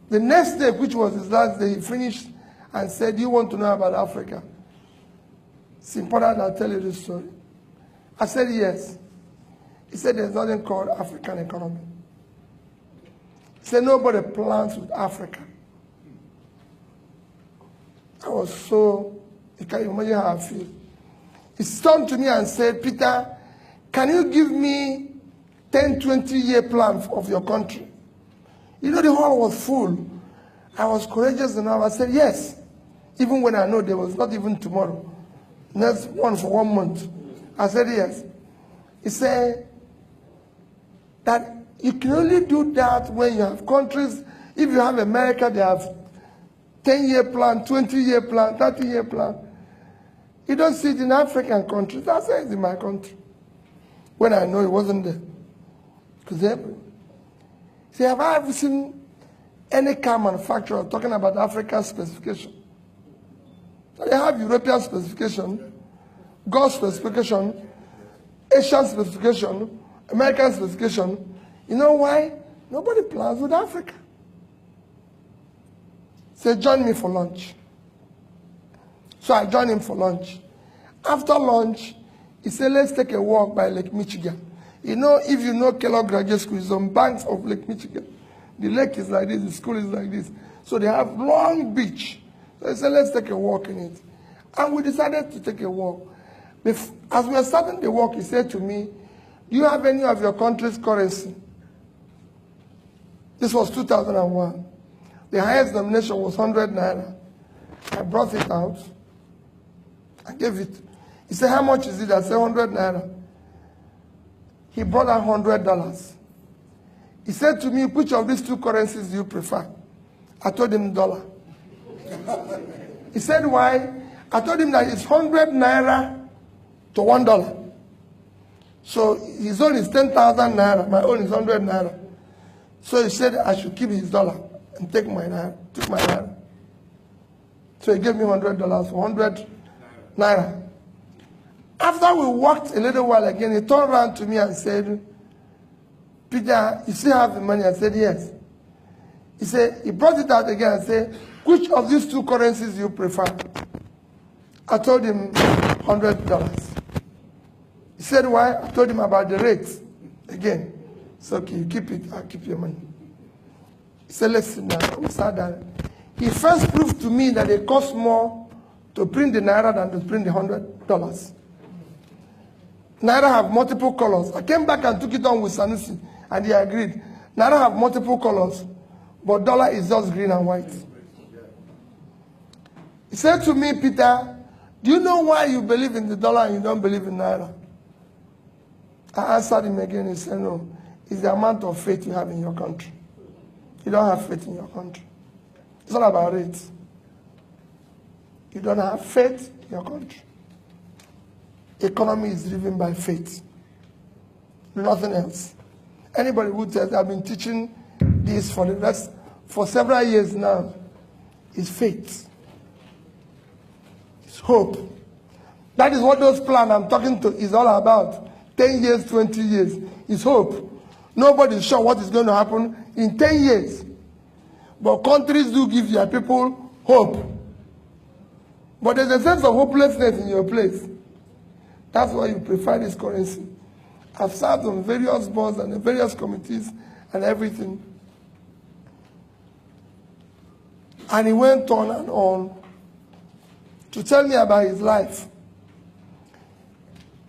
The next day, which was his last day, he finished and said, "Do you want to know about Africa? It's important I'll tell you this story." I said, "Yes." He said, "There's nothing called African economy." He said, "Nobody plans with Africa." I was so, you can imagine how I feel. He turned to me and said, "Peter, can you give me 10, 20-year plan of your country?" You know, the hall was full. I was courageous enough. I said, "Yes." Even when I know there was not even tomorrow. Next one for 1 month. I said, "Yes." He said that you can only do that when you have countries. If you have America, they have 10-year plan, 20-year plan, 30-year plan. You don't see it in African countries. I said, "It's in my country." When I know it wasn't there. Because see, have I ever seen any car manufacturer talking about African specification? So they have European specification, Gulf specification, Asian specification, American specification. You know why? Nobody plans with Africa. Say, "Join me for lunch." So I joined him for lunch. After lunch, he said, "Let's take a walk by Lake Michigan." You know, if you know Kellogg Graduate School, it's on banks of Lake Michigan. The lake is like this, the school is like this. So they have long beach. So he said, "Let's take a walk in it." And we decided to take a walk. As we were starting the walk, he said to me, "Do you have any of your country's currency?" This was 2001. The highest denomination was 100 naira. I brought it out. I gave it. He said, "How much is it?" I said, 100 naira. He brought out $100. He said to me, "Which of these two currencies do you prefer?" I told him dollar. He said, "Why?" I told him that it's 100 naira to $1. So his own is 10,000 naira. My own is 100 naira. So he said I should keep his dollar and take my naira. Took my naira. So he gave me $100 for 100 naira. After we walked a little while again, he turned around to me and said, "Peter, you still have the money?" I said, "Yes." He said, he brought it out again and said, "Which of these two currencies do you prefer?" I told him $100. He said, "Why?" I told him about the rates. Again, so okay, you keep it, I'll keep your money. He said, "Let's sit down." We sat down. He first proved to me that it costs more to print the naira than to print the $100. Naira have multiple colors. I came back and took it on with Sanusi, and he agreed. Naira have multiple colors, but dollar is just green and white. He said to me, "Peter, do you know why you believe in the dollar and you don't believe in naira?" I answered him again. He said, "No, it's the amount of faith you have in your country. You don't have faith in your country. It's not about it. You don't have faith in your country. Economy is driven by faith. Nothing else." Anybody who tells, "I've been teaching this for several years now," is faith. It's hope. That is what those plans I'm talking to is all about. 10 years, 20 years. It's hope. Nobody is sure what is going to happen in 10 years. But countries do give their people hope. But there's a sense of hopelessness in your place. That's why you prefer this currency. I've served on various boards and various committees and everything. And he went on and on to tell me about his life.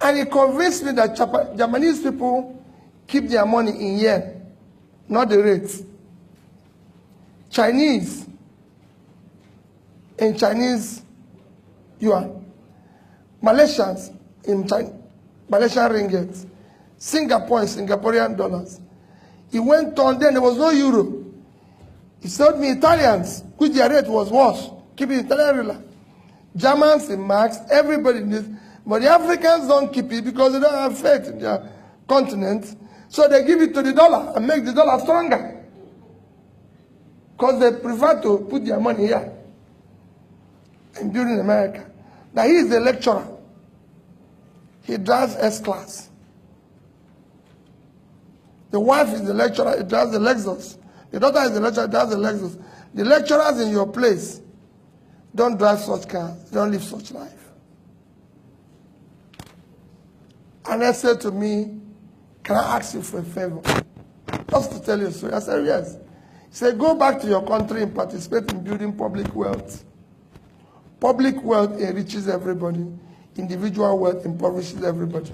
And he convinced me that Japanese people keep their money in yen, not the rates. Chinese in Chinese yuan. Malaysians in Malaysian ringgit. Singapore in Singaporean dollars. He went on, then there was no euro. He told me Italians, which their rate was worse, keep it Italian rela. Germans in marks, everybody in this. But the Africans don't keep it because they don't have faith in their continent. So they give it to the dollar and make the dollar stronger. Because they prefer to put their money here and build in America. Now he is a lecturer. He drives S-Class. The wife is the lecturer, he drives the Lexus. Your daughter is a lecturer, that's a Lexus. The lecturers in your place don't drive such cars, don't live such life. And they said to me, can I ask you for a favor? Just to tell you a story. I said, yes. He said, go back to your country and participate in building public wealth. Public wealth enriches everybody. Individual wealth impoverishes everybody.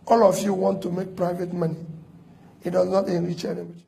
All of you want to make private money. It does not enrich anybody.